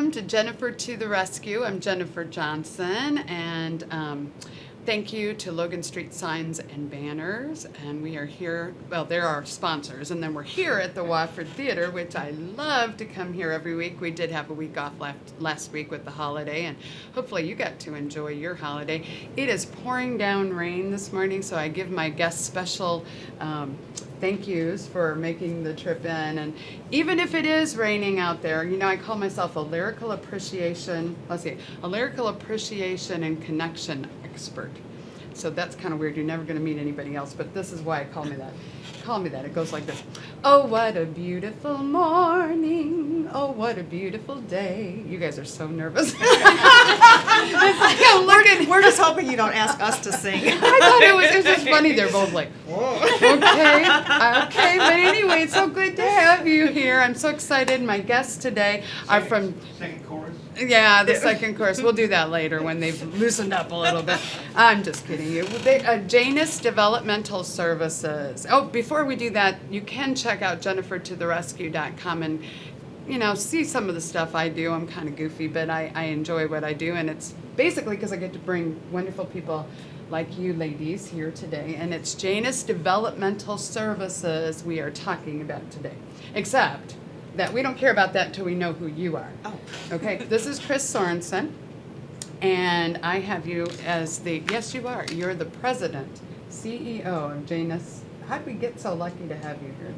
welcome to Jennifer to the Rescue. I'm Jennifer Johnson, and thank you to Logan Street Signs and Banners. And we are here, well, they're our sponsors, and then we're here at the Wofford Theater, which I love to come here every week. We did have a week off last week with the holiday, and hopefully you got to enjoy your holiday. It is pouring down rain this morning, so I give my guests special thank yous for making the trip in. And even if it is raining out there, you know, I call myself a lyrical appreciation and connection expert. So that's kind of weird. You're never going to meet anybody else, but this is why I call me that. It goes like this. Oh, what a beautiful morning. Oh, what a beautiful day. You guys are so nervous. It's like I'm looking. We're just hoping you don't ask us to sing. I thought it was just funny. They're both like, okay. But anyway, it's so good to have you here. I'm so excited. My guests today are from... Second chorus? Yeah, the second chorus. We'll do that later when they've loosened up a little bit. I'm just kidding you. Janus Developmental Services. Oh, before we do that, you can check out jennifertotherescue.com and, you know, see some of the stuff I do. I'm kind of goofy, but I enjoy what I do, and it's basically because I get to bring wonderful people like you ladies here today, and it's Janus Developmental Services we are talking about today. Except that we don't care about that until we know who you are. Oh. Okay, this is Chris Sorenson, and I have you as yes you are, you're the president, CEO of Janus. How did we get so lucky to have you here?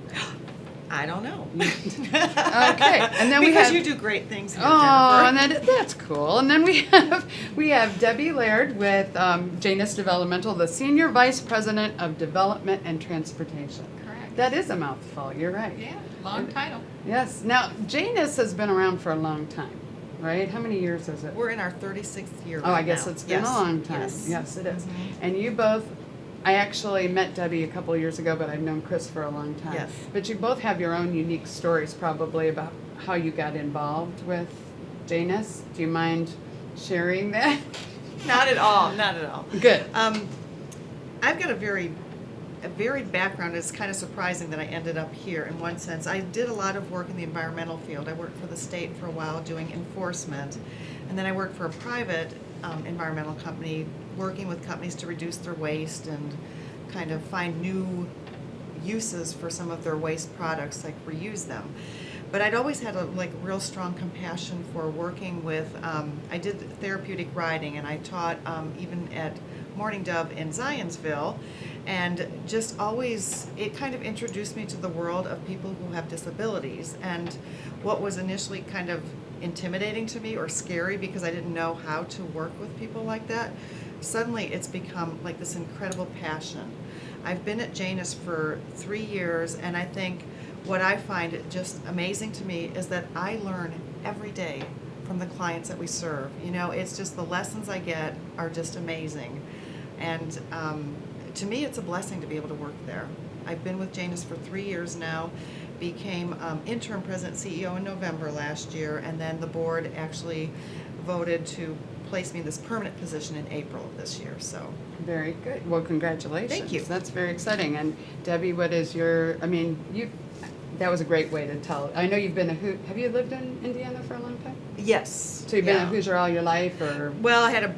I don't know. Okay, and then because you do great things here, Oh, Jennifer. and that's cool. And then we have Debbie Laird with Janus Developmental, the Senior Vice President of Development and Transportation. Correct. That is a mouthful, you're right. Yeah, long title. Yes. Now, Janus has been around for a long time, right? How many years is it? We're in our 36th year. Oh, I right guess now. it's been a long time. Yes, it is. And you both, I actually met Debbie a couple of years ago, but I've known Chris for a long time. Yes. But you both have your own unique stories probably about how you got involved with Janus. Do you mind sharing that? Not at all. Not at all. Good. I've got a varied background. It's kind of surprising that I ended up here in one sense. I did a lot of work in the environmental field. I worked for the state for a while doing enforcement, and then I worked for a private environmental company working with companies to reduce their waste and kind of find new uses for some of their waste products, like reuse them. But I'd always had a real strong compassion for working with, I did therapeutic riding, and I taught even at Morning Dove in Zionsville, and just always, it kind of introduced me to the world of people who have disabilities. And what was initially kind of intimidating to me or scary because I didn't know how to work with people like that, suddenly it's become like this incredible passion. I've been at Janus for 3 years, and I think what I find just amazing to me is that I learn every day from the clients that we serve. You know, it's just the lessons I get are just amazing. And to me, it's a blessing to be able to work there. I've been with Janus for 3 years now, became interim president CEO in November last year, and then the board actually voted to place me in this permanent position in April of this year. So Very good. Well, congratulations. Thank you. That's very exciting. And Debbie, what is your, that was a great way to tell. I know you've been have you lived in Indiana for a long time? yes. So you've been a yeah. Hoosier all your life, or? Well, I had a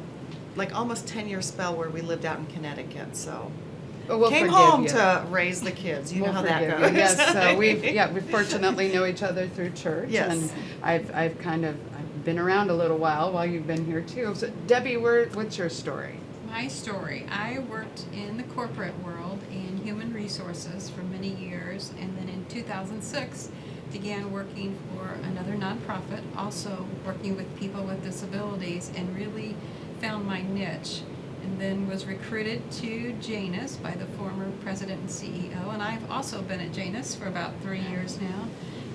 almost 10-year spell where we lived out in Connecticut, so Oh, we'll came forgive home you. to raise the kids. You know We'll how that forgive goes. you. Yes, so we fortunately know each other through church. Yes. And I've been around a little while you've been here too. So Debbie, what's your story? My story, I worked in the corporate world in human resources for many years, and then in 2006 began working for another nonprofit, also working with people with disabilities, and really found my niche. And then was recruited to Janus by the former president and CEO, and I've also been at Janus for about 3 years now,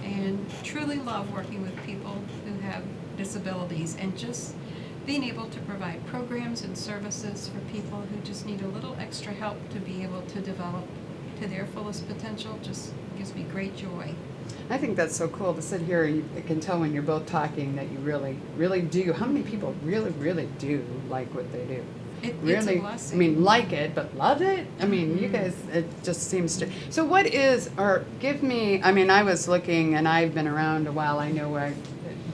and truly love working with people who have disabilities and just being able to provide programs and services for people who just need a little extra help to be able to develop to their fullest potential. Just gives me great joy. I think that's so cool to sit here and you can tell when you're both talking that you really, really do. How many people really, really do like what they do? It's Really, a blessing. I mean, like it, but love it? I mean, you guys, it just seems to. So what is, or give me, I mean, I was looking, and I've been around a while, I know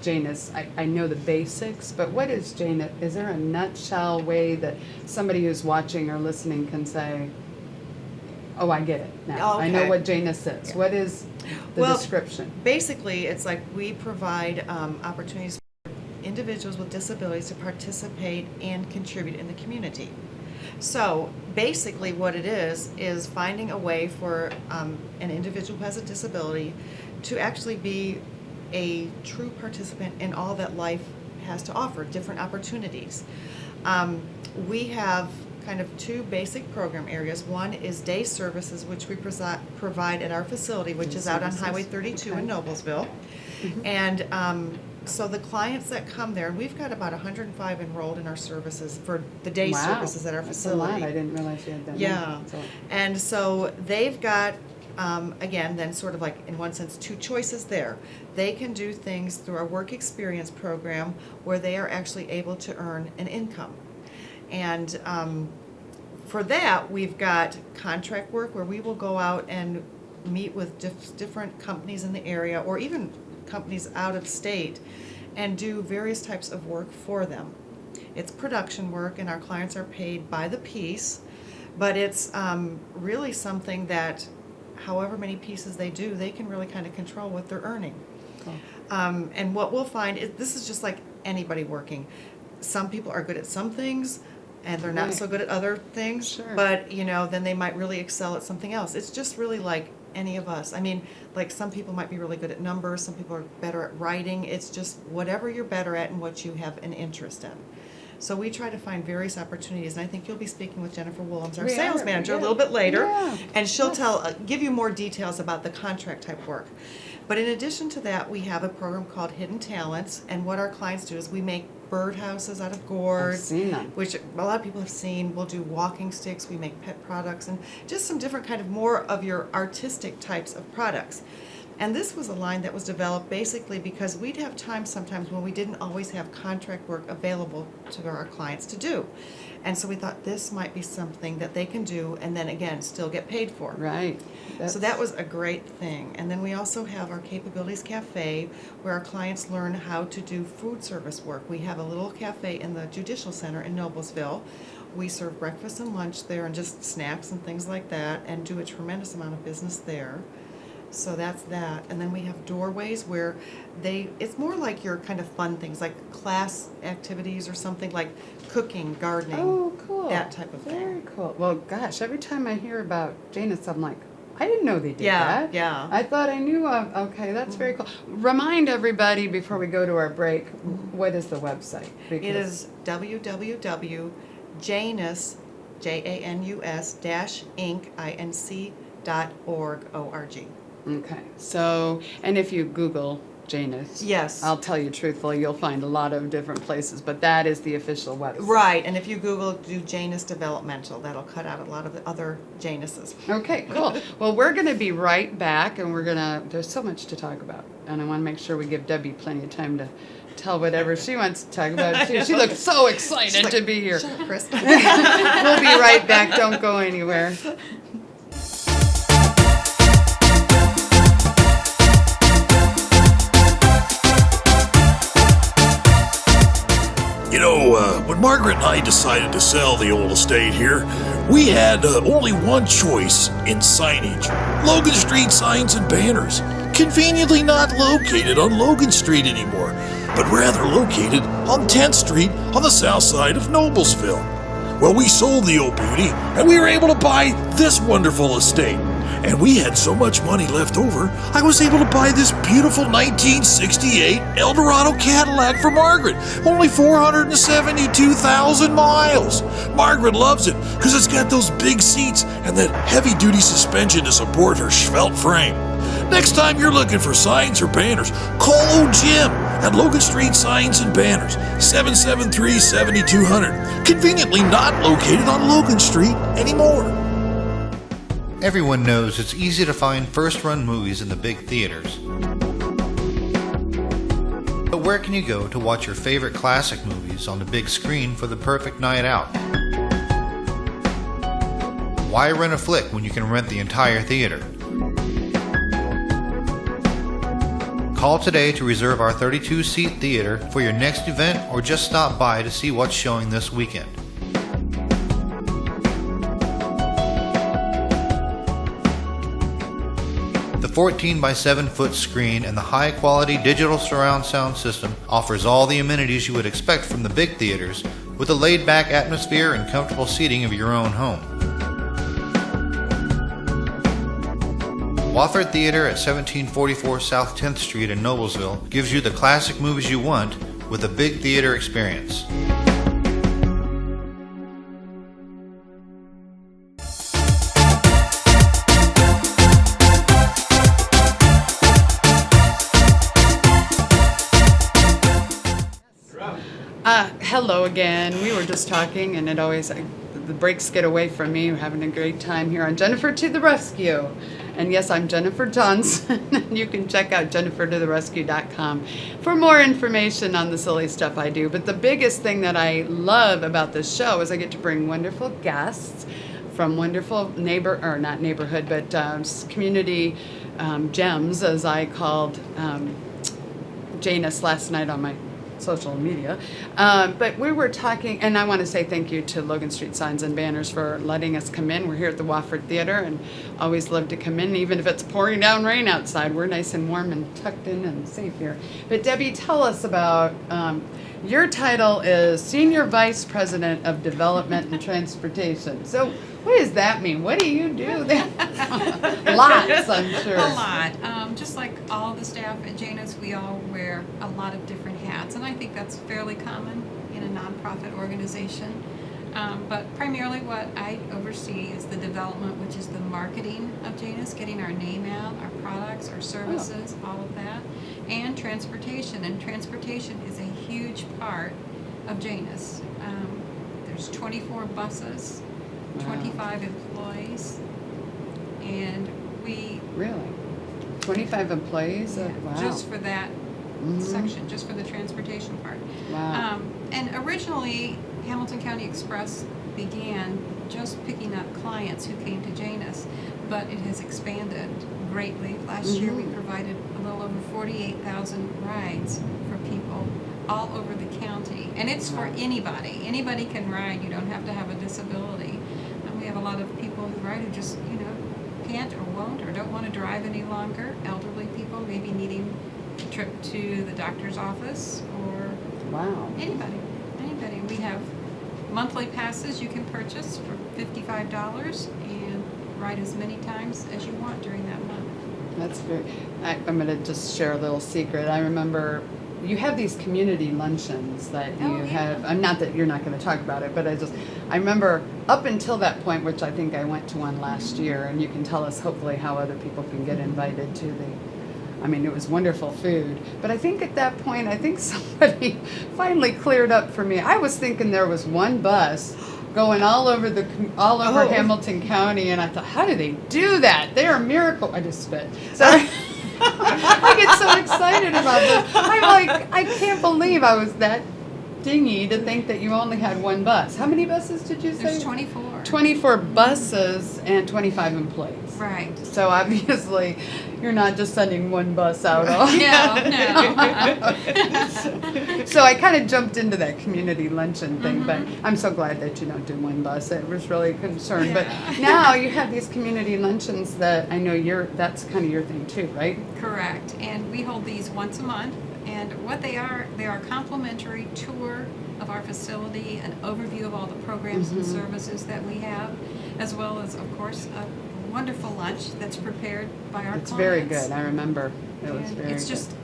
Janus? I know the basics, but what is Janus? Is there a nutshell way that somebody who's watching or listening can say, oh, I get it now. I know Okay. what Janus is. Yeah. What is the Well, description? Basically, it's like we provide opportunities for individuals with disabilities to participate and contribute in the community. So basically what it is finding a way for an individual who has a disability to actually be a true participant in all that life has to offer, different opportunities. We have kind of two basic program areas. One is day services, which we provide at our facility, which Day is out on services, Highway 32 okay. in Noblesville. And so the clients that come there, and we've got about 105 enrolled in our services for the day Wow, services at our that's facility. a lot. I didn't realize you had that many. Yeah, That's a lot. and so they've got, again, then sort of like, in one sense, two choices there. They can do things through our work experience program where they are actually able to earn an income. And for that, we've got contract work where we will go out and meet with different companies in the area, or even companies out of state, and do various types of work for them. It's production work, and our clients are paid by the piece, but it's really something that however many pieces they do, they can really kind of control what they're earning. Cool. And what we'll find is this is just like anybody working. Some people are good at some things, and they're not Right. so good at other things. Sure. But, then they might really excel at something else. It's just really like any of us. I mean, like some people might be really good at numbers, some people are better at writing. It's just whatever you're better at and what you have an interest in. So we try to find various opportunities, and I think you'll be speaking with Jennifer Woolums, our We sales are, manager, a yeah. little bit later, Yeah. and she'll Yes. give you more details about the contract type work. But in addition to that, we have a program called Hidden Talents, and what our clients do is we make birdhouses out of gourds, seen them. which a lot of people have seen. We'll do walking sticks, we make pet products, and just some different kind of more of your artistic types of products. And this was a line that was developed basically because we'd have times sometimes when we didn't always have contract work available to our clients to do. And so we thought this might be something that they can do and then again still get paid for. Right. So that was a great thing. And then we also have our Capabilities Cafe where our clients learn how to do food service work. We have a little cafe in the Judicial Center in Noblesville. We serve breakfast and lunch there and just snacks and things like that and do a tremendous amount of business there. So that's that. And then we have doorways where it's more like your kind of fun things, like class activities or something like cooking, gardening. Oh, cool. That type of thing. Very cool. Well, gosh, every time I hear about Janus, I'm like, I didn't know they did Yeah, that. yeah. I thought I knew of. Okay, that's very cool. Remind everybody before we go to our break, what is the website? It Because- is www.janus, Janus-Inc.org. Okay, so, and if you Google Janus, Yes. I'll tell you truthfully, you'll find a lot of different places, but that is the official website. Right, and if you Google do Janus Developmental, that'll cut out a lot of the other Januses. Okay, cool. Well, we're going to be right back, and there's so much to talk about, and I want to make sure we give Debbie plenty of time to tell whatever she wants to talk about. She looks so excited to be here. Shut up, Chris. We'll be right back. Don't go anywhere. When Margaret and I decided to sell the old estate here, we had only one choice in signage. Logan Street Signs and Banners. Conveniently not located on Logan Street anymore, but rather located on 10th Street on the south side of Noblesville. Well, we sold the old beauty, and we were able to buy this wonderful estate. And we had so much money left over, I was able to buy this beautiful 1968 Eldorado Cadillac for Margaret. Only 472,000 miles. Margaret loves it because it's got those big seats and that heavy-duty suspension to support her svelte frame. Next time you're looking for signs or banners, call old Jim at Logan Street Signs and Banners, 773-7200. Conveniently not located on Logan Street anymore. Everyone knows it's easy to find first-run movies in the big theaters. But where can you go to watch your favorite classic movies on the big screen for the perfect night out? Why rent a flick when you can rent the entire theater? Call today to reserve our 32-seat theater for your next event or just stop by to see what's showing this weekend. The 14 by 7 foot screen and the high quality digital surround sound system offers all the amenities you would expect from the big theaters with a laid back atmosphere and comfortable seating of your own home. Wofford Theater at 1744 South 10th Street in Noblesville gives you the classic movies you want with a big theater experience. Hello again. We were just talking, and the breaks get away from me. We're having a great time here on Jennifer to the Rescue. And yes, I'm Jennifer Johnson. You can check out jennifertotherescue.com for more information on the silly stuff I do. But the biggest thing that I love about this show is I get to bring wonderful guests from wonderful community gems, as I called Janus last night on my social media. But we were talking, and I want to say thank you to Logan Street Signs and Banners for letting us come in. We're here at the Wofford Theater and always love to come in, even if it's pouring down rain outside. We're nice and warm and tucked in and safe here. But Debbie, tell us about, your title is Senior Vice President of Development and Transportation. So what does that mean? What do you do there? Lots, I'm sure. A lot. Just like all the staff at Janus, we all wear a lot of different hats, and I think that's fairly common in a nonprofit organization. But primarily what I oversee is the development, which is the marketing of Janus, getting our name out, our products, our services, all of that, and transportation. And transportation is a huge part of Janus. There's 24 buses, 25 employees, and we... Really? 25 employees? Wow. Just for that section, just for the transportation part. Wow. And originally, Hamilton County Express began just picking up clients who came to Janus, but it has expanded greatly. Last year we provided a little over 48,000 rides for people all over the county. And it's for anybody. Anybody can ride. You don't have to have a disability. And we have a lot of people who ride who just, can't or won't or don't want to drive any longer. Elderly people maybe needing a trip to the doctor's office or anybody. We have monthly passes you can purchase for $55 and ride as many times as you want during that month. That's very, I'm going to just share a little secret. I remember you have these community luncheons that you have. I'm not that you're not going to talk about it, but I remember up until that point, which I think I went to one last year, and you can tell us hopefully how other people can get invited to it was wonderful food. But I think at that point, somebody finally cleared up for me. I was thinking there was one bus going all over Hamilton County, and I thought, how do they do that? They're a miracle. I just spit. Sorry. I get so excited about this. I'm like, I can't believe I was that dingy to think that you only had one bus. How many buses did you say? There's 24. 24 buses and 25 employees. Right. So obviously, you're not just sending one bus out. No. So I kind of jumped into that community luncheon thing, but I'm so glad that you don't do one bus. It was really a concern. Yeah. But now you have these community luncheons that I know that's kind of your thing too, right? Correct. And we hold these once a month. And what they are a complimentary tour of our facility, an overview of all the programs and services that we have, as well as, of course, a wonderful lunch that's prepared by our clients. It's very good. I remember. It's just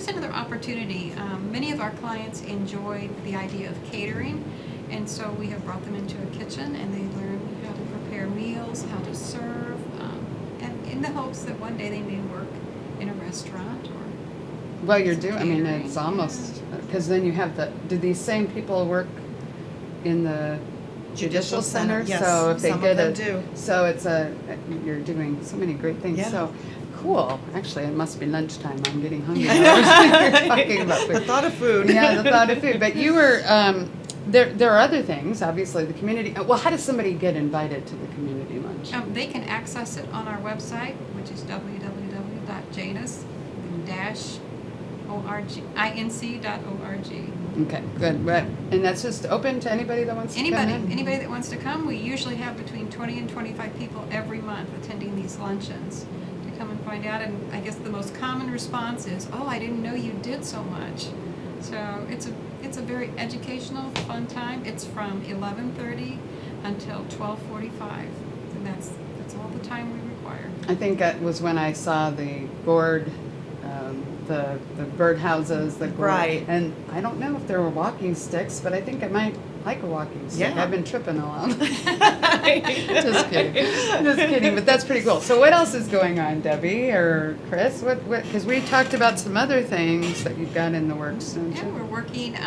another opportunity. Many of our clients enjoy the idea of catering, and so we have brought them into a kitchen, and they learn how to prepare meals, how to serve, and in the hopes that one day they may work in a restaurant or... Well, you're doing, it's almost, because then you have do these same people work in the Judicial Center? Yes, so if they some get of them do. So you're doing so many great things. Yeah. So cool. Actually, it must be lunchtime. I'm getting hungry. You're talking about food. The thought of food. Yeah, the thought of food. But you were, there are other things, obviously, the community. Well, how does somebody get invited to the community lunch? They can access it on our website, which is www.janus-ins.com. inc.org. Okay, good. And that's just open to anybody that wants to come in? Anybody that wants to come. We usually have between 20 and 25 people every month attending these luncheons to come and find out. And I guess the most common response is, "Oh, I didn't know you did so much." So it's a very educational, fun time. It's from 11:30 until 12:45, and that's all the time we require. I think that was when I saw the gourd, the birdhouses, the gourd. Right. And I don't know if there were walking sticks, but I think I might like a walking stick. Yeah. I've been tripping along. Just kidding. Just kidding, but that's pretty cool. So what else is going on, Debbie or Chris? What? Because we talked about some other things that you've got in the works, don't Yeah, you? we're working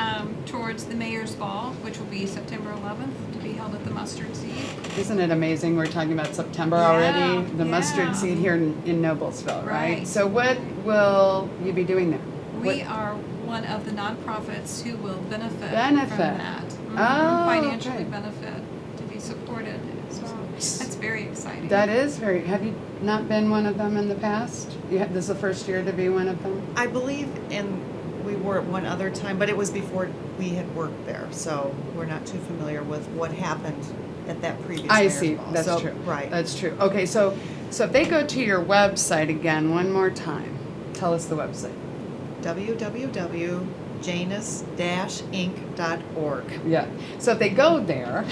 towards the Mayor's Ball, which will be September 11th, to be held at the Mustard Seed. Isn't it amazing? We're talking about September Yeah, already. The yeah. Mustard Seed here in Noblesville, right? Right. So what will you be doing there? We What- are one of the nonprofits who will benefit Benefit. from that. Oh, Financially okay. benefit, to be supported. So that's very exciting. That is very. Have you not been one of them in the past? This is the first year to be one of them. I believe we were at one other time, but it was before we had worked there, so we're not too familiar with what happened at that previous I mayor's see. ball. That's So, true. Right. That's true. Okay, so if they go to your website again one more time, tell us the website. www.janus-inc.org. Yeah. So if they go there,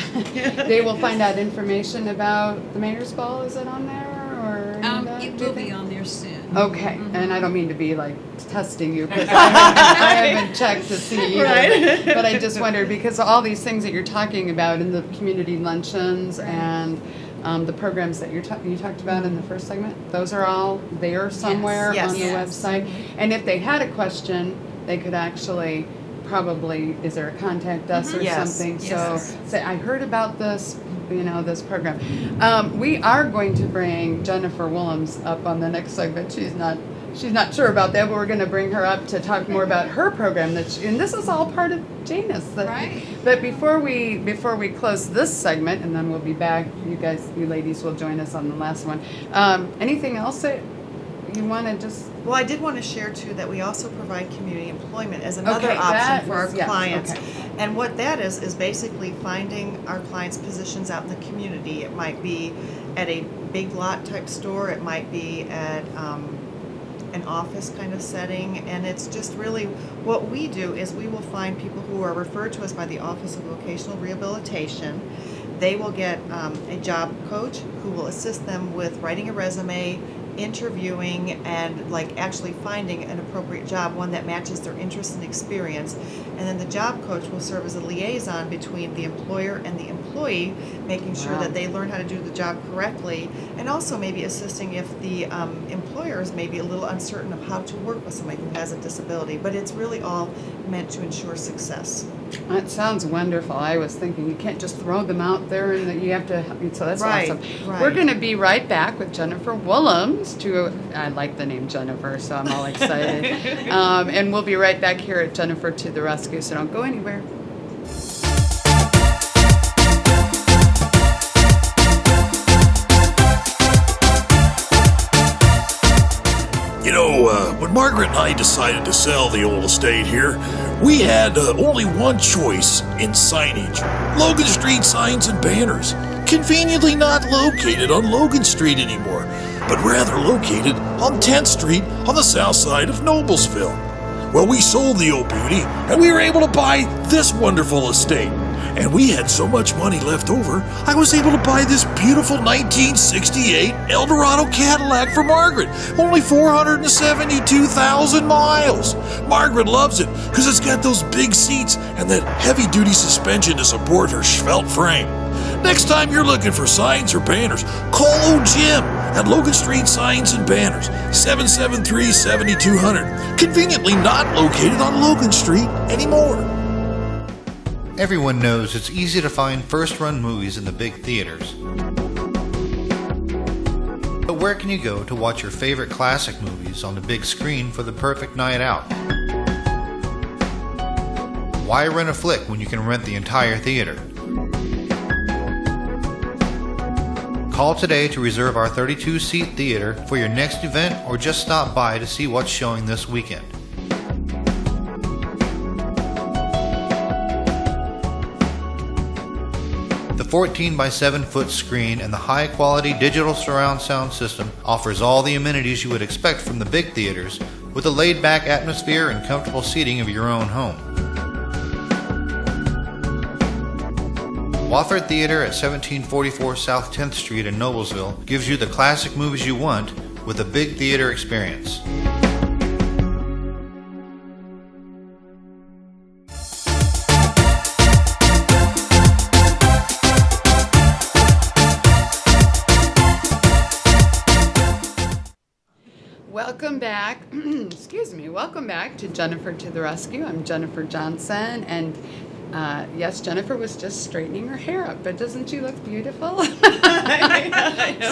they will find out information about the Mayor's Ball. Is it on there or? any of that, It do you will be think? on there soon. Okay, Mhm. and I don't mean to be like testing you because I haven't checked to see either. Right. But I just wondered because all these things that you're talking about in the community luncheons and the programs that you talked about in the first segment, those are all there somewhere Yes. on the Yes. website. And if they had a question, they could actually probably, is there a contact us or Yes. something? Yes. So say, I heard about this, this program. We are going to bring Jennifer Woolums up on the next segment. She's not sure about that, but we're going to bring her up to talk more about her program. And this is all part of Janus. Right. But before we close this segment, and then we'll be back, you ladies will join us on the last one. Anything else that you want to just? Well, I did want to share too that we also provide community employment as another Okay, that option for our is- yes, clients. okay. And what that is basically finding our clients positions out in the community. It might be at a big lot type store, it might be at an office kind of setting, and it's just really what we do is we will find people who are referred to us by the Office of Vocational Rehabilitation. They will get a job coach who will assist them with writing a resume, interviewing, and like actually finding an appropriate job, one that matches their interest and experience. And then the job coach will serve as a liaison between the employer and the employee, making sure Wow. that they learn how to do the job correctly, and also maybe assisting if the employer is maybe a little uncertain of how to work with somebody who has a disability. But it's really all meant to ensure success. That sounds wonderful. I was thinking you can't just throw them out there and that you have to, so that's Right, awesome. right. We're going to be right back with Jennifer Woolums. I like the name Jennifer, so I'm all excited. And we'll be right back here at Jennifer to the Rescue, so don't go anywhere. When Margaret and I decided to sell the old estate here, we had only one choice in signage: Logan Street Signs and Banners. Conveniently not located on Logan Street anymore, but rather located on 10th Street on the south side of Noblesville. Well, we sold the old beauty, and we were able to buy this wonderful estate. And we had so much money left over, I was able to buy this beautiful 1968 Eldorado Cadillac for Margaret. Only 472,000 miles. Margaret loves it because it's got those big seats and that heavy-duty suspension to support her svelte frame. Next time you're looking for signs or banners, call old Jim at Logan Street Signs and Banners, 773-7200. Conveniently not located on Logan Street anymore. Everyone knows it's easy to find first-run movies in the big theaters. But where can you go to watch your favorite classic movies on the big screen for the perfect night out? Why rent a flick when you can rent the entire theater? Call today to reserve our 32-seat theater for your next event, or just stop by to see what's showing this weekend. 14 by 7 foot screen and the high quality digital surround sound system offers all the amenities you would expect from the big theaters with a laid back atmosphere and comfortable seating of your own home. Wofford Theater at 1744 South 10th Street in Noblesville gives you the classic movies you want with a big theater experience. Welcome back. Excuse me. Welcome back to Jennifer to the Rescue. I'm Jennifer Johnson, and yes, Jennifer was just straightening her hair up, but doesn't she look beautiful?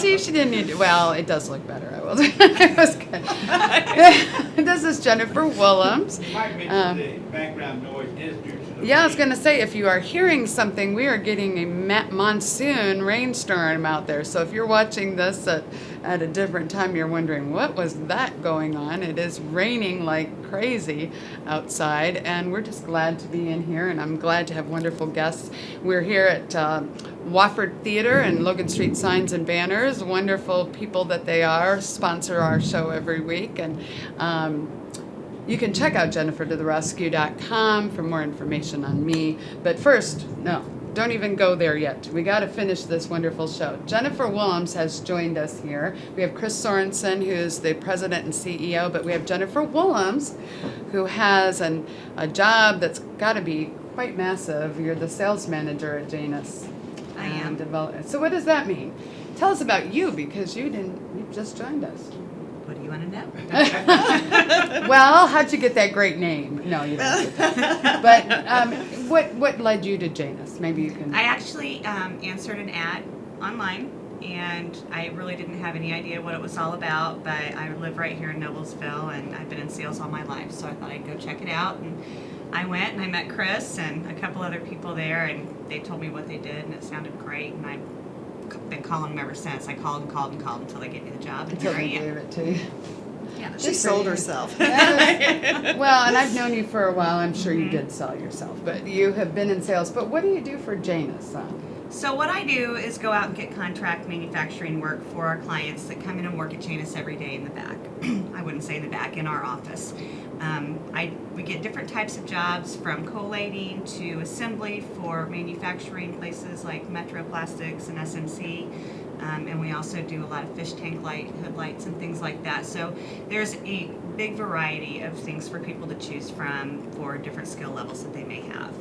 See, she didn't need to. Well, it does look better. I will. It was good. This is Jennifer Woolums. Might mention the background noise is due to the Yeah, I was rain. going to say, if you are hearing something, we are getting a monsoon rainstorm out there. So if you're watching this at a different time, you're wondering, what was that going on? It is raining like crazy outside, and we're just glad to be in here, and I'm glad to have wonderful guests. We're here at Wofford Theater and Logan Street Signs and Banners. Wonderful people that they are, sponsor our show every week, and you can check out jennifertotherescue.com for more information on me. But first, no, don't even go there yet. We got to finish this wonderful show. Jennifer Woolums has joined us here. We have Chris Sorenson, who's the president and CEO, but we have Jennifer Woolums, who has a job that's got to be quite massive. You're the sales manager at Janus. I am. So what does that mean? Tell us about you, because you just joined us. What do you want to know? Well, how'd you get that great name? No, you didn't get that. But what led you to Janus? Maybe you can. I actually answered an ad online, and I really didn't have any idea what it was all about, but I live right here in Noblesville, and I've been in sales all my life, so I thought I'd go check it out. And I went, and I met Chris and a couple other people there, and they told me what they did, and it sounded great, and I've been calling them ever since. I called and called and called until they gave me the job, and Until here I they gave am. it to you. Yeah. She sold herself. Well, and I've known you for a while. I'm sure you did sell yourself, but you have been in sales. But what do you do for Janus? So what I do is go out and get contract manufacturing work for our clients that come in and work at Janus every day in the back. I wouldn't say in the back, in our office. We get different types of jobs, from collating to assembly for manufacturing places like Metro Plastics and SMC. And we also do a lot of fish tank light, hood lights, and things like that. So there's a big variety of things for people to choose from for different skill levels that they may have.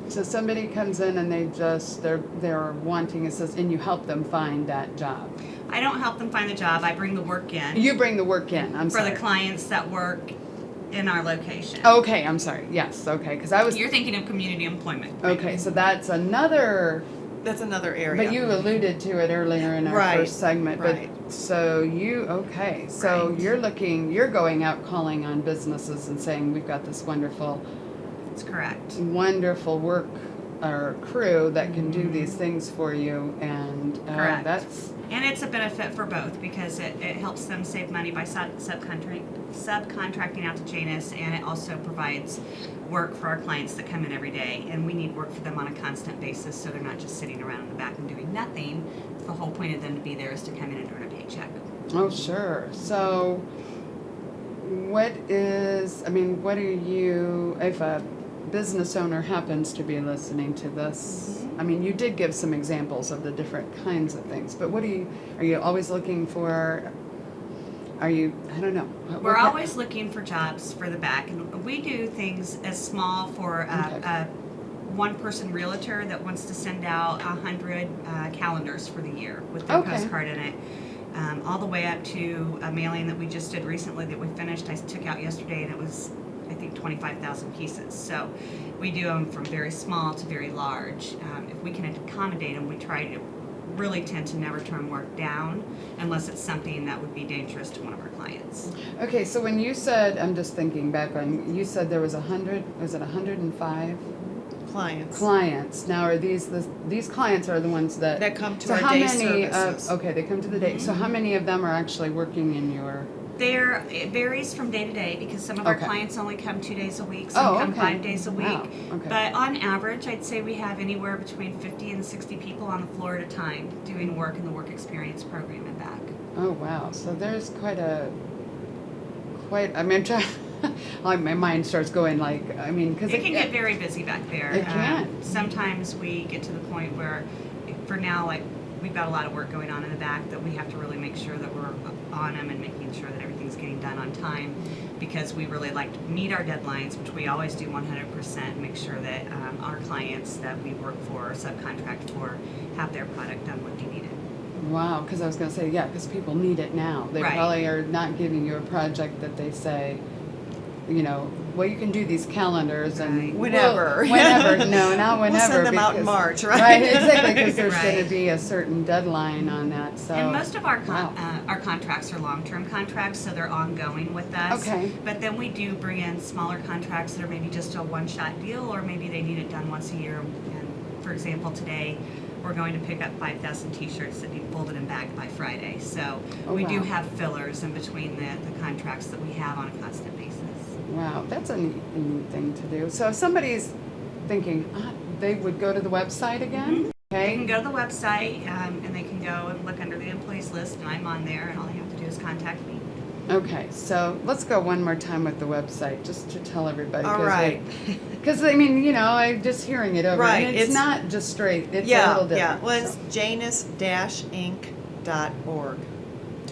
So somebody comes in and they're wanting assistance, and you help them find that job. I don't help them find the job. I bring the work in. You bring the work in. I'm for sorry. the clients that work in our location. Okay, I'm sorry. Yes, okay, because I was. You're thinking of community employment. Okay, so that's another. That's another area. But you alluded to it earlier in our Right, first segment. right. But so Right. you're going out calling on businesses and saying, we've got this wonderful That's correct. work or crew that can do these things for you, and Correct. that's And it's a benefit for both, because it helps them save money by subcontracting out to Janus, and it also provides work for our clients that come in every day. And we need work for them on a constant basis, so they're not just sitting around in the back and doing nothing. The whole point of them to be there is to come in and earn a paycheck. oh sure. So what are you, if a business owner happens to be listening to this, I mean, you did give some examples of the different kinds of things, but are you always looking for, I don't know. We're always looking for jobs for the back, and we do things as small for a one-person realtor that wants to send out 100 calendars for the year with their Okay. postcard in it, all the way up to a mailing that we just did recently that we finished. I took out yesterday, and it was, I think, 25,000 pieces. So we do them from very small to very large. If we can accommodate them, we try to really tend to never turn work down unless it's something that would be dangerous to one of our clients. Okay, so when you said, I'm just thinking back on, you said there was 105 clients. clients. Now, are these clients are the ones that come to so our how day many services. okay, they come to the day. So how many of them are actually working in your It varies from day to day because some of our Okay. clients only come 2 days a week, some Oh, come okay. 5 days a week. Wow, okay. But on average, I'd say we have anywhere between 50 and 60 people on the floor at a time doing work in the work experience program and back. Oh, wow. So there's I mean, I'm trying, like my mind starts going like, I mean, because It can get very busy back there. It can. Sometimes we get to the point where, for now, like we've got a lot of work going on in the back that we have to really make sure that we're on them and making sure that everything's getting done on time, because we really like to meet our deadlines, which we always do 100%. Make sure that our clients that we work for or subcontract for have their product done when they need it. Wow, because I was going to say, yeah, because people need it now. They Right. probably are not giving you a project that they say, you know, well, you can do these calendars and Right. Whenever. whenever, no, not whenever. We'll send them out in because- March, right? Right, exactly, because there's going Right. to be a certain deadline on that. So. And most of our Wow. our contracts are long-term contracts, so they're ongoing with us. Okay. But then we do bring in smaller contracts that are maybe just a one-shot deal, or maybe they need it done once a year. And for example, today we're going to pick up 5,000 T-shirts that need folded and bagged by Friday. So Oh, we do wow. have fillers in between the contracts that we have on a constant basis. Wow, that's a neat thing to do. So if somebody's thinking, they would go to the website again? They Okay. can go to the website and they can go and look under the employees list, and I'm on there, and all they have to do is contact me. Okay, so let's go one more time with the website, just to tell everybody. All right. Because, I mean, you know, I'm just hearing it over. Right, And it's it's- not just straight, it's a Yeah, little different. yeah. Well, it's so. janus-inc.org.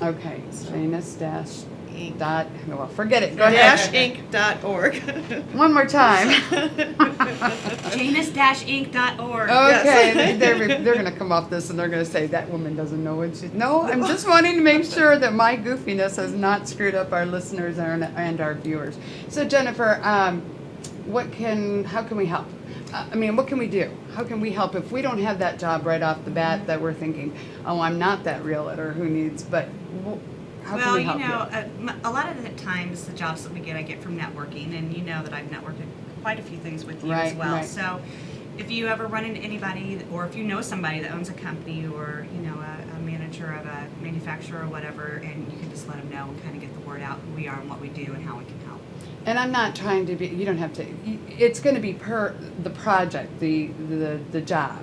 Okay, Janus dash Inc. dot, well, forget it, go ahead. Inc.org. One more time. Janus-inc.org. Okay, they're going to come off this and they're going to say, that woman doesn't know what she's, no, I'm just wanting to make sure that my goofiness has not screwed up our listeners and our viewers. So Jennifer, how can we help? I mean, what can we do? How can we help if we don't have that job right off the bat that we're thinking, oh, I'm not that realtor who needs, but how can Well, we you help know, a lot of the times the jobs that I get from networking, and you know that I've networked quite a few things with you as Right, well. right. So if you ever run into anybody, or if you know somebody that owns a company, or you know a manager of a manufacturer or whatever, and you can just let them know and kind of get the word out who we are and what we do and how we can help. And I'm not trying to be, you don't have to, it's going to be per the project, the job,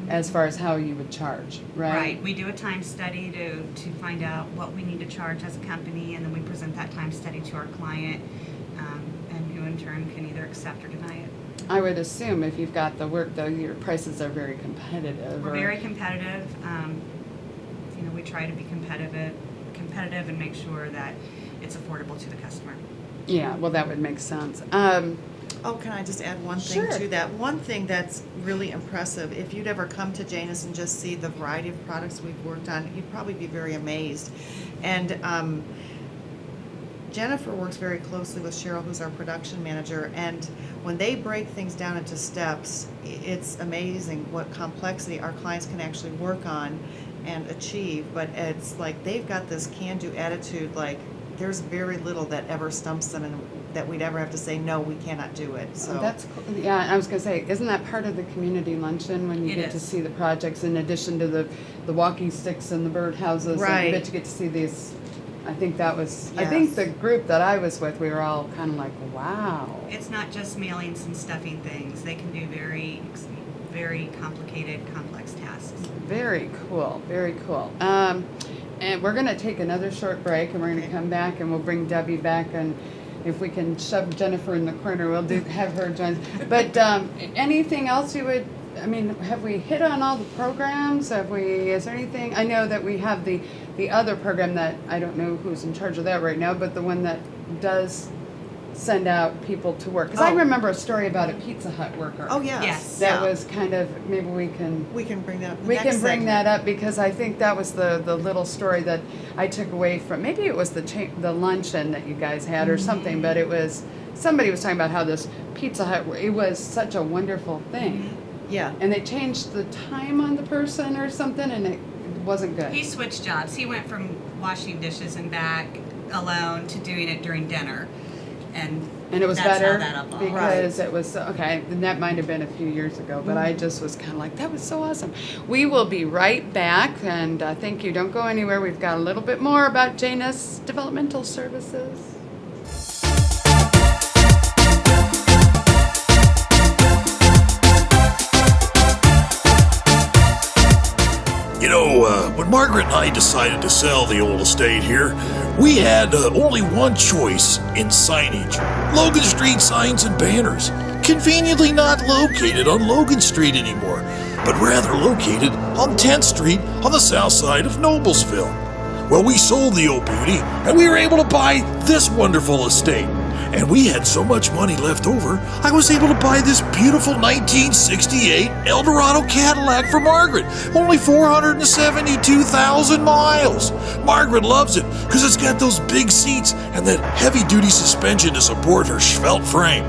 as far as how you would charge, right? Right. We do a time study to find out what we need to charge as a company, and then we present that time study to our client, and who in turn can either accept or deny it. I would assume if you've got the work, though, your prices are very competitive. We're very competitive. You know, we try to be competitive and make sure that it's affordable to the customer. Yeah, well, that would make sense. Oh, can I just add one thing Sure. to that? One thing that's really impressive, if you'd ever come to Janus and just see the variety of products we've worked on, you'd probably be very amazed. And Jennifer works very closely with Cheryl, who's our production manager, and when they break things down into steps, it's amazing what complexity our clients can actually work on and achieve. But it's like they've got this can-do attitude, like there's very little that ever stumps them and that we'd ever have to say, no, we cannot do it. So That's cool. Yeah, I was going to say, isn't that part of the community luncheon when you It get to is. see the projects in addition to the walking sticks and the birdhouses? Right. But you get to see these. I think that was. I think Yes. the group that I was with, we were all kind of like, wow. It's not just mailings and stuffing things. They can do very, very complicated, complex tasks. Very cool, very cool. And we're going to take another short break, and we're going to come back, and we'll bring Debbie back, and if we can shove Jennifer in the corner, we'll have her join. But anything else you would? I mean, have we hit on all the programs? Is there anything? I know that we have the other program that I don't know who's in charge of that right now, but the one that does send out people to work. Because I Oh. remember a story about a Pizza Hut worker. oh yes, Yes. That yeah. was kind of, maybe we can bring that up. in the we next can bring segment. that up because I think that was the little story that I took away from, maybe it was the luncheon that you guys had or something, but it was, somebody was talking about how this Pizza Hut, it was such a wonderful thing. Yeah. And they changed the time on the person or something and it wasn't good. He switched jobs. He went from washing dishes and back alone to doing it during dinner. and And it was that's better how that evolved. because it was okay. And that might have been a few years ago, but I just was kind of like, that was so awesome. We will be right back, and thank you. Don't go anywhere. We've got a little bit more about Janus Developmental Services. You know, when Margaret and I decided to sell the old estate here, we had only one choice in signage. Logan Street Signs and Banners. Conveniently not located on Logan Street anymore, but rather located on 10th Street on the south side of Noblesville. Well, we sold the old beauty, and we were able to buy this wonderful estate. And we had so much money left over, I was able to buy this beautiful 1968 Eldorado Cadillac for Margaret. Only 472,000 miles. Margaret loves it because it's got those big seats and that heavy-duty suspension to support her svelte frame.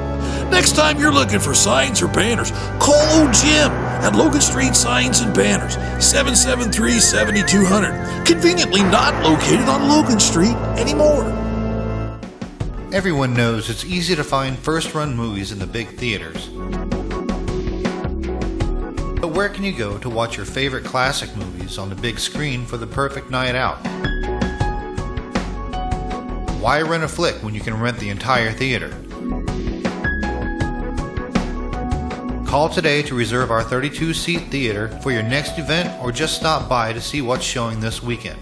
Next time you're looking for signs or banners, call old Jim at Logan Street Signs and Banners, 773-7200. Conveniently not located on Logan Street anymore. Everyone knows it's easy to find first-run movies in the big theaters. But where can you go to watch your favorite classic movies on the big screen for the perfect night out? Why rent a flick when you can rent the entire theater? Call today to reserve our 32-seat theater for your next event, or just stop by to see what's showing this weekend.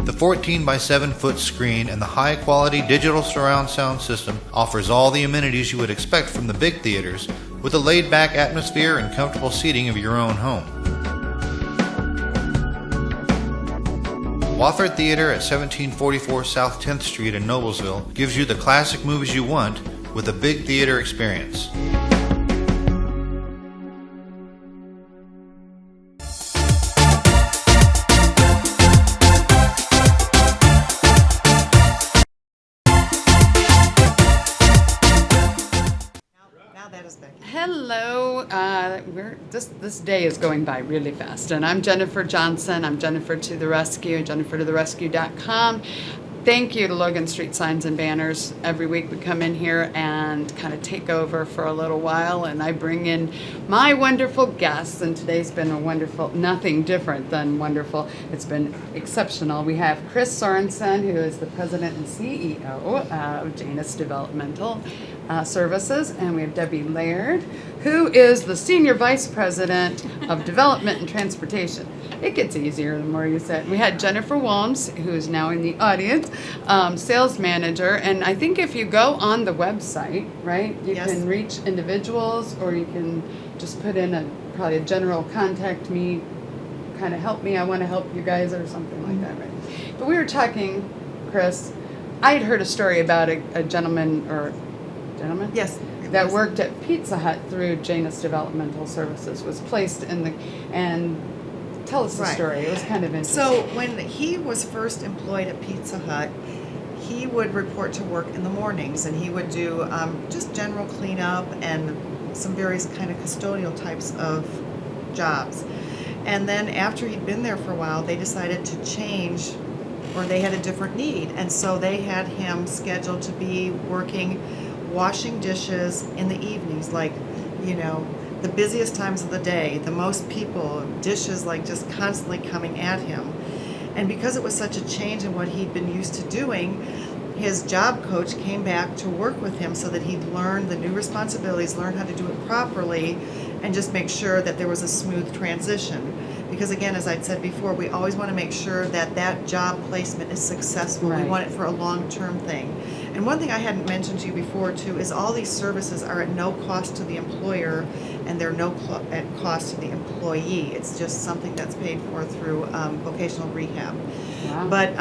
The 14 by 7 foot screen and the high quality digital surround sound system offers all the amenities you would expect from the big theaters, with a laid back atmosphere and comfortable seating of your own home. Wofford Theater at 1744 South 10th Street in Noblesville gives you the classic movies you want with a big theater experience. Now that is Becky. Hello. This day is going by really fast, and I'm Jennifer Johnson. I'm Jennifer to the Rescue, JenniferToTheRescue.com. Thank you to Logan Street Signs and Banners. Every week we come in here and kind of take over for a little while, and I bring in my wonderful guests, and today's been a wonderful, nothing different than wonderful. It's been exceptional. We have Chris Sorenson, who is the president and CEO of Janus Developmental Services, and we have Debbie Laird, who is the senior vice president of development and transportation. It gets easier the more you say it. We had Jennifer Woolums, who is now in the audience, sales manager, and I think if you go on the website, right, you Yes. can reach individuals, or you can just put in probably a general contact me, kind of help me, I want to help you guys, or something like that, right? But we were talking, Chris, I had heard a story about a gentleman, Yes. that worked at Pizza Hut through Janus Developmental Services, was placed in the, and tell us the Right. story. It was kind of interesting. So when he was first employed at Pizza Hut, he would report to work in the mornings, and he would do just general cleanup and some various kind of custodial types of jobs. And then after he'd been there for a while, they decided to change, or they had a different need, and so they had him scheduled to be working washing dishes in the evenings, like, the busiest times of the day, the most people, dishes like just constantly coming at him. And because it was such a change in what he'd been used to doing, his job coach came back to work with him so that he'd learn the new responsibilities, learn how to do it properly, and just make sure that there was a smooth transition. Because again, as I'd said before, we always want to make sure that that job placement is successful. Right. We want it for a long-term thing. And one thing I hadn't mentioned to you before too is all these services are at no cost to the employer, and they're at cost to the employee. It's just something that's paid for through vocational rehab. Wow. But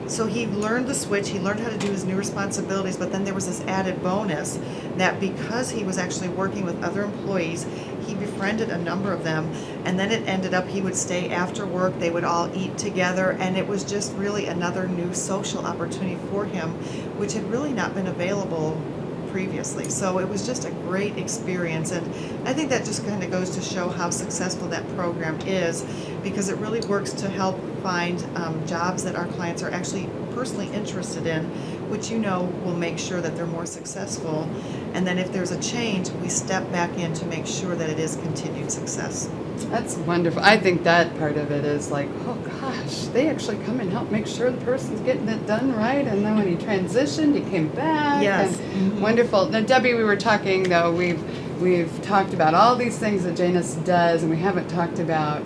so he learned the switch, he learned how to do his new responsibilities, but then there was this added bonus that because he was actually working with other employees, he befriended a number of them, and then it ended up he would stay after work, they would all eat together, and it was just really another new social opportunity for him, which had really not been available previously. So it was just a great experience, and I think that just kind of goes to show how successful that program is, because it really works to help find jobs that our clients are actually personally interested in, which will make sure that they're more successful. And then if there's a change, we step back in to make sure that it is continued success. That's wonderful. I think that part of it is like, oh gosh, they actually come and help make sure the person's getting it done right. And then when he transitioned, he came back. Yes. And wonderful. Now, Debbie, we were talking though. We've talked about all these things that Janus does, and we haven't talked about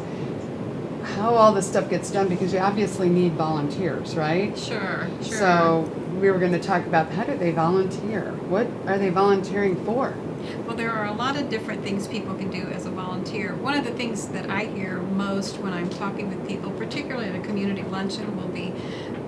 how all this stuff gets done, because you obviously need volunteers, right? Sure. So we were going to talk about, how do they volunteer? What are they volunteering for? Well, there are a lot of different things people can do as a volunteer. One of the things that I hear most when I'm talking with people, particularly at a community luncheon, will be,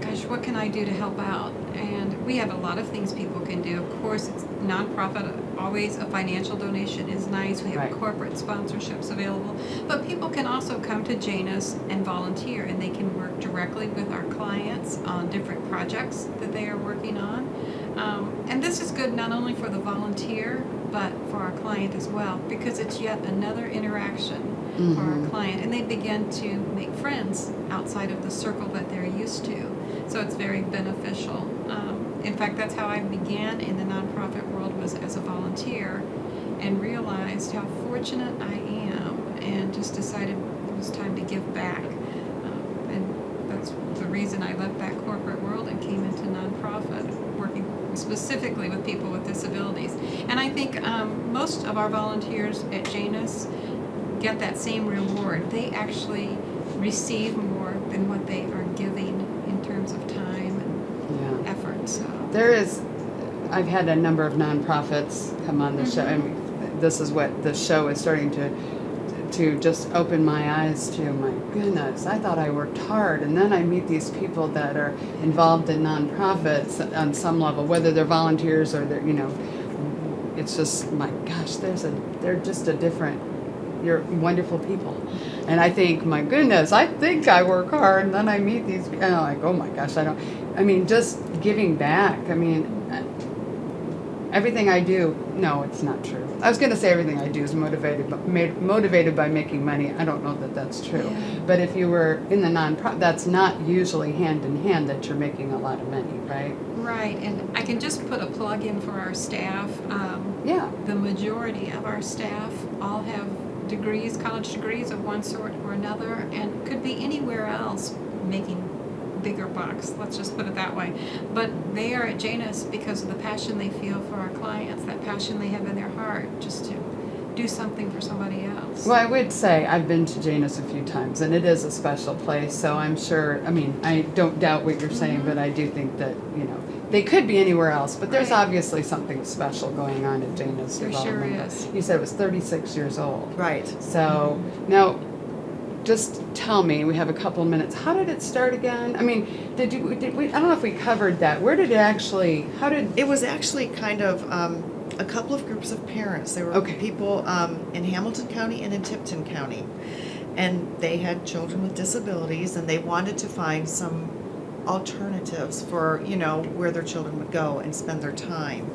gosh, what can I do to help out? And we have a lot of things people can do. Of course, it's nonprofit. Always a financial donation is nice. We have Right. corporate sponsorships available. But people can also come to Janus and volunteer, and they can work directly with our clients on different projects that they are working on. And this is good not only for the volunteer, but for our client as well, because it's yet another interaction for our client, and they begin to make friends outside of the circle that they're used to. So it's very beneficial. In fact, that's how I began in the nonprofit world, was as a volunteer, and realized how fortunate I am, and just decided it was time to give back. And that's the reason I left that corporate world and came into nonprofit, working specifically with people with disabilities. And I think most of our volunteers at Janus get that same reward. They actually receive more than what they are giving in terms of time and effort. So I've had a number of nonprofits come on the show. I mean, this is what the show is starting to just open my eyes to. My goodness, I thought I worked hard, and then I meet these people that are involved in nonprofits on some level, whether they're volunteers or they're, it's just, my gosh, they're just a different, you're wonderful people. And I think, my goodness, I think I work hard, and then I meet these people, and I'm like, oh my gosh, just giving back. Everything I do, no, it's not true. I was going to say everything I do is motivated by making money. I don't know that that's true. Yeah. But if you were in the nonprofit, that's not usually hand in hand that you're making a lot of money, right? right, and I can just put a plug in for our staff. Yeah. The majority of our staff all have degrees, college degrees of one sort or another, and could be anywhere else making bigger bucks, let's just put it that way. But they are at Janus because of the passion they feel for our clients, that passion they have in their heart, just to do something for somebody else. Well, I would say I've been to Janus a few times, and it is a special place, so I'm sure, I don't doubt what you're saying, but I do think that, they could be anywhere else, but there's Right. obviously something special going on at Janus There sure Development. is. You said it was 36 years old. Right. So, now, just tell me, we have a couple of minutes, how did it start again? Did we, I don't know if we covered that. Where did it actually, It was actually kind of a couple of groups of parents. There were Okay. people in Hamilton County and in Tipton County. And they had children with disabilities, and they wanted to find some alternatives for, where their children would go and spend their time.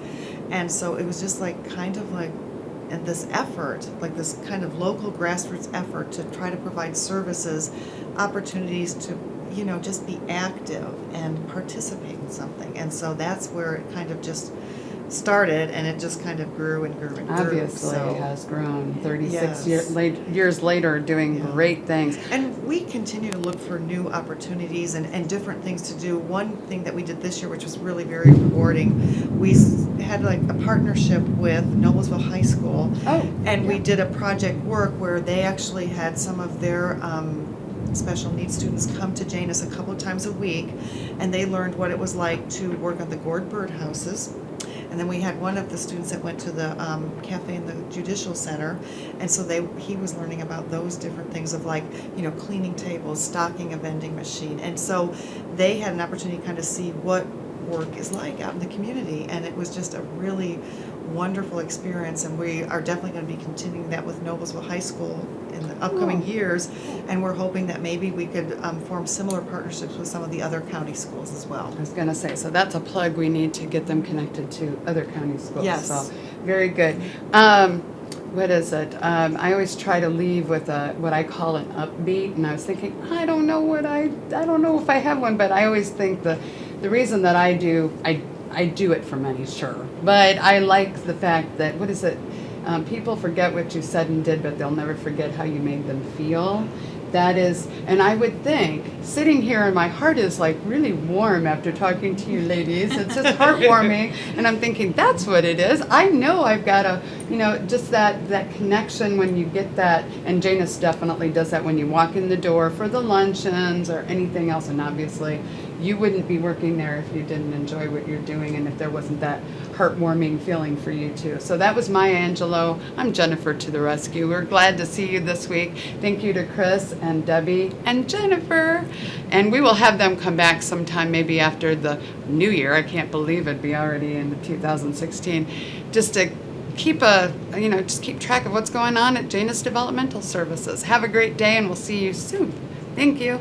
And so it was just and this effort, like this kind of local grassroots effort to try to provide services, opportunities to, just be active and participate in something. And so that's where it kind of just started, and it just kind of grew and grew and grew. obviously So- has grown 36 Yes. years later, doing Yeah. great things. And we continue to look for new opportunities and different things to do. One thing that we did this year, which was really very rewarding, we had like a partnership with Noblesville High School. Oh, And we yeah. did a project work where they actually had some of their special needs students come to Janus a couple of times a week, and they learned what it was like to work on the gourd birdhouses. And then we had one of the students that went to the cafe in the Judicial Center, and so he was learning about those different things of cleaning tables, stocking a vending machine. And so they had an opportunity to kind of see what work is like out in the community, and it was just a really wonderful experience, and we are definitely going to be continuing that with Noblesville High School in the upcoming years, and we're hoping that maybe we could form similar partnerships with some of the other county schools as well. I was gonna say, so that's a plug, we need to get them connected to other county schools. Yes. So, very good. What is it? I always try to leave with what I call an upbeat, and I was thinking, I don't know if I have one, but I always think the reason that I do it for money, sure, but I like the fact that, what is it? People forget what you said and did, but they'll never forget how you made them feel. That is, and I would think, sitting here and my heart is like really warm after talking to you ladies. It's just heartwarming. And I'm thinking, that's what it is. I know I've got a, just that connection when you get that. And Janus definitely does that when you walk in the door for the luncheons or anything else. And obviously, you wouldn't be working there if you didn't enjoy what you're doing and if there wasn't that heartwarming feeling for you too. So that was Maya Angelou. I'm Jennifer to the rescue. We're glad to see you this week. Thank you to Chris and Debbie and Jennifer. And we will have them come back sometime maybe after the new year. I can't believe it'd be already in 2016. Just to keep just keep track of what's going on at Janus Developmental Services. Have a great day and we'll see you soon. Thank you.